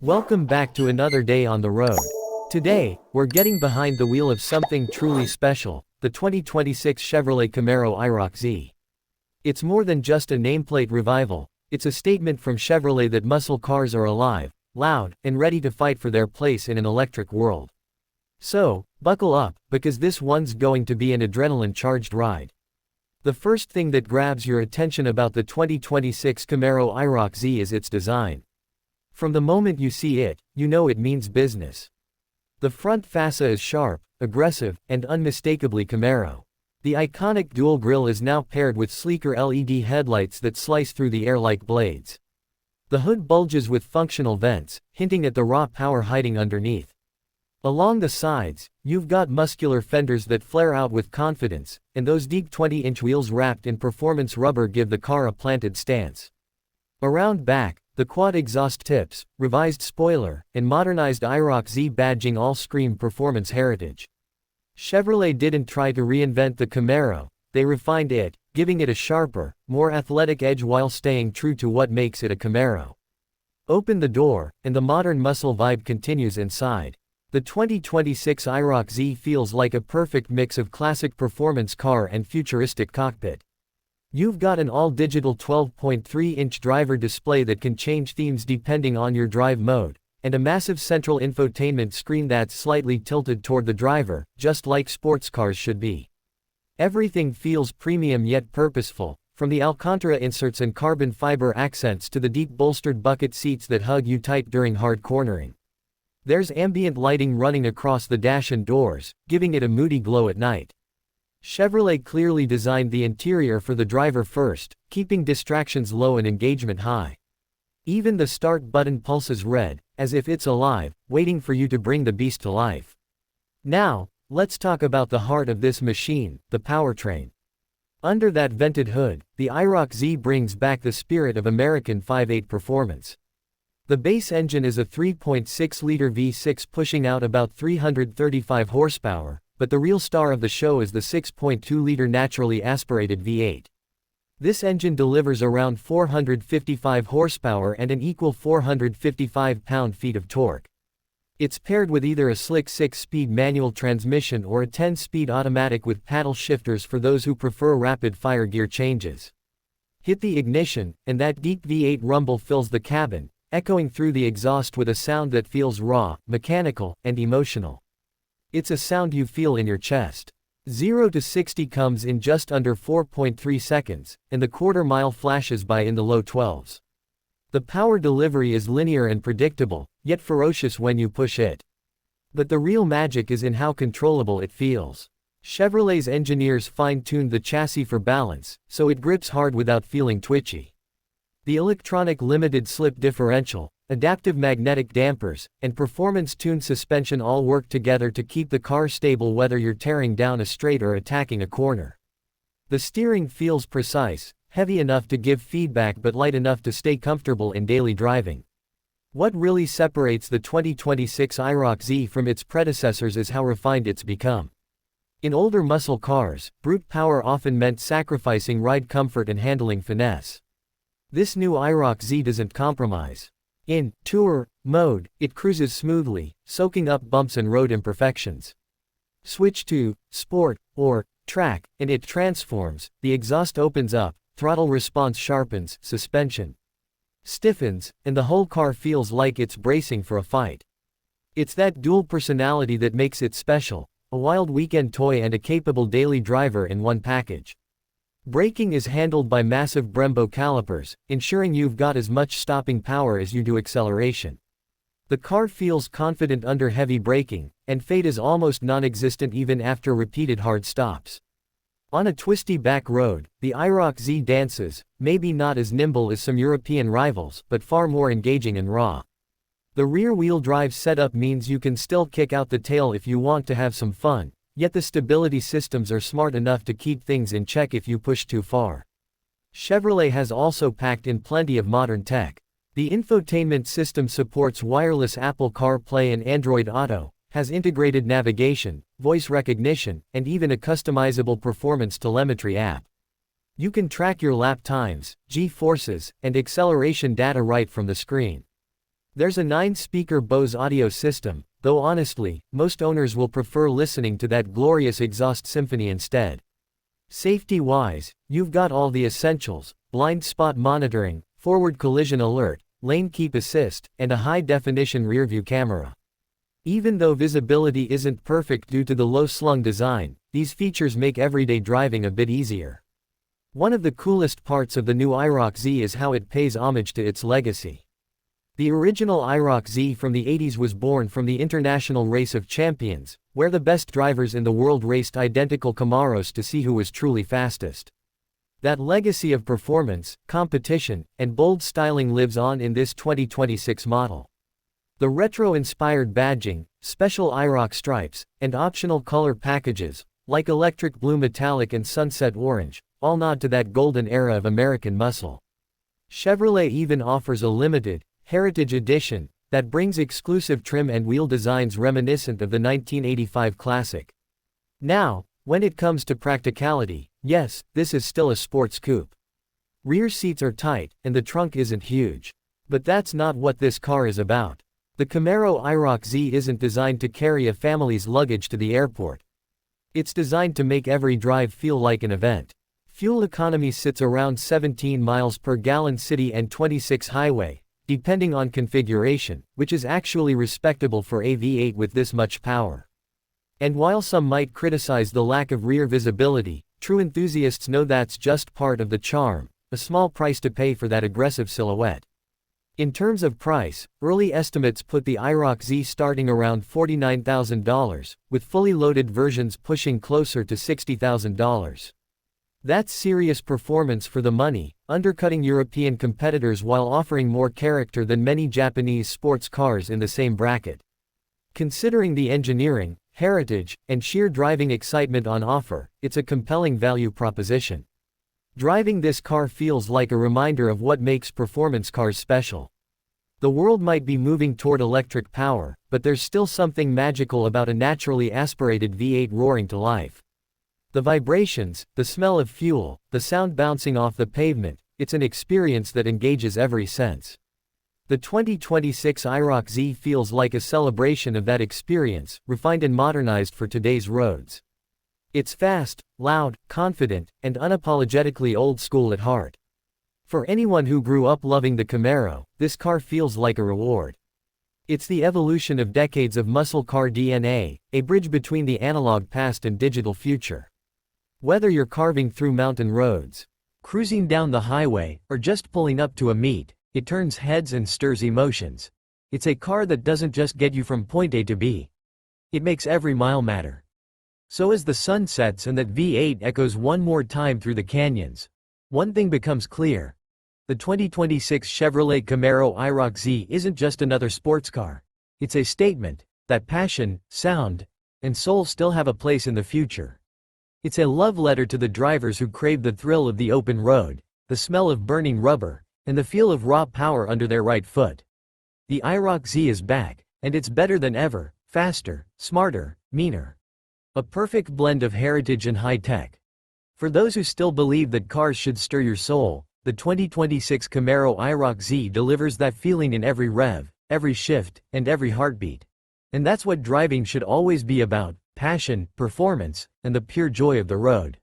Welcome back to another day on the road. Today, we're getting behind the wheel of something truly special, the 2026 Chevrolet Camaro IROC Z. It's more than just a nameplate revival, it's a statement from Chevrolet that muscle cars are alive, loud, and ready to fight for their place in an electric world. So, buckle up, because this one's going to be an adrenaline-charged ride. The first thing that grabs your attention about the 2026 Camaro IROC Z is its design. From the moment you see it, you know it means business. The front fascia is sharp, aggressive, and unmistakably Camaro. The iconic dual grille is now paired with sleeker LED headlights that slice through the air like blades. The hood bulges with functional vents, hinting at the raw power hiding underneath. Along the sides, you've got muscular fenders that flare out with confidence, and those deep 20-inch wheels wrapped in performance rubber give the car a planted stance. Around back, the quad exhaust tips, revised spoiler, and modernized IROC Z badging all scream performance heritage. Chevrolet didn't try to reinvent the Camaro, they refined it, giving it a sharper, more athletic edge while staying true to what makes it a Camaro. Open the door, and the modern muscle vibe continues inside. The 2026 IROC Z feels like a perfect mix of classic performance car and futuristic cockpit. You've got an all-digital 12.3-inch driver display that can change themes depending on your drive mode, and a massive central infotainment screen that's slightly tilted toward the driver, just like sports cars should be. Everything feels premium yet purposeful, from the Alcantara inserts and carbon fiber accents to the deep bolstered bucket seats that hug you tight during hard cornering. There's ambient lighting running across the dash and doors, giving it a moody glow at night. Chevrolet clearly designed the interior for the driver first, keeping distractions low and engagement high. Even the start button pulses red, as if it's alive, waiting for you to bring the beast to life. Now, let's talk about the heart of this machine, the powertrain. Under that vented hood, the IROC Z brings back the spirit of American 5.8 performance. The base engine is a 3.6-liter V6 pushing out about 335 horsepower, but the real star of the show is the 6.2-liter naturally aspirated V8. This engine delivers around 455 horsepower and an equal 455 pound-feet of torque. It's paired with either a slick 6-speed manual transmission or a 10-speed automatic with paddle shifters for those who prefer rapid-fire gear changes. Hit the ignition, and that deep V8 rumble fills the cabin, echoing through the exhaust with a sound that feels raw, mechanical, and emotional. It's a sound you feel in your chest. 0 to 60 comes in just under 4.3 seconds, and the quarter-mile flashes by in the low 12s. The power delivery is linear and predictable, yet ferocious when you push it. But the real magic is in how controllable it feels. Chevrolet's engineers fine-tuned the chassis for balance, so it grips hard without feeling twitchy. The electronic limited slip differential, adaptive magnetic dampers, and performance-tuned suspension all work together to keep the car stable whether you're tearing down a straight or attacking a corner. The steering feels precise, heavy enough to give feedback but light enough to stay comfortable in daily driving. What really separates the 2026 IROC Z from its predecessors is how refined it's become. In older muscle cars, brute power often meant sacrificing ride comfort and handling finesse. This new IROC Z doesn't compromise. In Tour mode, it cruises smoothly, soaking up bumps and road imperfections. Switch to Sport or Track, and it transforms. The exhaust opens up, throttle response sharpens, suspension stiffens, and the whole car feels like it's bracing for a fight. It's that dual personality that makes it special, a wild weekend toy and a capable daily driver in one package. Braking is handled by massive Brembo calipers, ensuring you've got as much stopping power as you do acceleration. The car feels confident under heavy braking, and fade is almost non-existent even after repeated hard stops. On a twisty back road, the IROC Z dances, maybe not as nimble as some European rivals, but far more engaging and raw. The rear-wheel drive setup means you can still kick out the tail if you want to have some fun. Yet the stability systems are smart enough to keep things in check if you push too far. Chevrolet has also packed in plenty of modern tech. The infotainment system supports wireless Apple CarPlay and Android Auto, has integrated navigation, voice recognition, and even a customizable performance telemetry app. You can track your lap times, G-forces, and acceleration data right from the screen. There's a 9-speaker Bose audio system, though honestly, most owners will prefer listening to that glorious exhaust symphony instead. Safety-wise, you've got all the essentials: blind spot monitoring, forward collision alert, lane keep assist, and a high-definition rearview camera. Even though visibility isn't perfect due to the low-slung design, these features make everyday driving a bit easier. One of the coolest parts of the new IROC Z is how it pays homage to its legacy. The original IROC Z from the 80s was born from the International Race of Champions, where the best drivers in the world raced identical Camaros to see who was truly fastest. That legacy of performance, competition, and bold styling lives on in this 2026 model. The retro-inspired badging, special IROC stripes, and optional color packages, like electric blue metallic and sunset orange, all nod to that golden era of American muscle. Chevrolet even offers a limited, Heritage Edition, that brings exclusive trim and wheel designs reminiscent of the 1985 classic. Now, when it comes to practicality, yes, this is still a sports coupe. Rear seats are tight, and the trunk isn't huge. But that's not what this car is about. The Camaro IROC Z isn't designed to carry a family's luggage to the airport. It's designed to make every drive feel like an event. Fuel economy sits around 17 miles per gallon city and 26 highway, depending on configuration, which is actually respectable for a V8 with this much power. And while some might criticize the lack of rear visibility, true enthusiasts know that's just part of the charm, a small price to pay for that aggressive silhouette. In terms of price, early estimates put the IROC Z starting around $49,000, with fully loaded versions pushing closer to $60,000. That's serious performance for the money, undercutting European competitors while offering more character than many Japanese sports cars in the same bracket. Considering the engineering, heritage, and sheer driving excitement on offer, it's a compelling value proposition. Driving this car feels like a reminder of what makes performance cars special. The world might be moving toward electric power, but there's still something magical about a naturally aspirated V8 roaring to life. The vibrations, the smell of fuel, the sound bouncing off the pavement, it's an experience that engages every sense. The 2026 IROC Z feels like a celebration of that experience, refined and modernized for today's roads. It's fast, loud, confident, and unapologetically old school at heart. For anyone who grew up loving the Camaro, this car feels like a reward. It's the evolution of decades of muscle car DNA, a bridge between the analog past and digital future. Whether you're carving through mountain roads, cruising down the highway, or just pulling up to a meet, it turns heads and stirs emotions. It's a car that doesn't just get you from point A to B. It makes every mile matter. So as the sun sets and that V8 echoes one more time through the canyons, one thing becomes clear. The 2026 Chevrolet Camaro IROC Z isn't just another sports car. It's a statement that passion, sound, and soul still have a place in the future. It's a love letter to the drivers who crave the thrill of the open road, the smell of burning rubber, and the feel of raw power under their right foot. The IROC Z is back, and it's better than ever, faster, smarter, meaner. A perfect blend of heritage and high-tech. For those who still believe that cars should stir your soul, the 2026 Camaro IROC Z delivers that feeling in every rev, every shift, and every heartbeat. And that's what driving should always be about: passion, performance, and the pure joy of the road.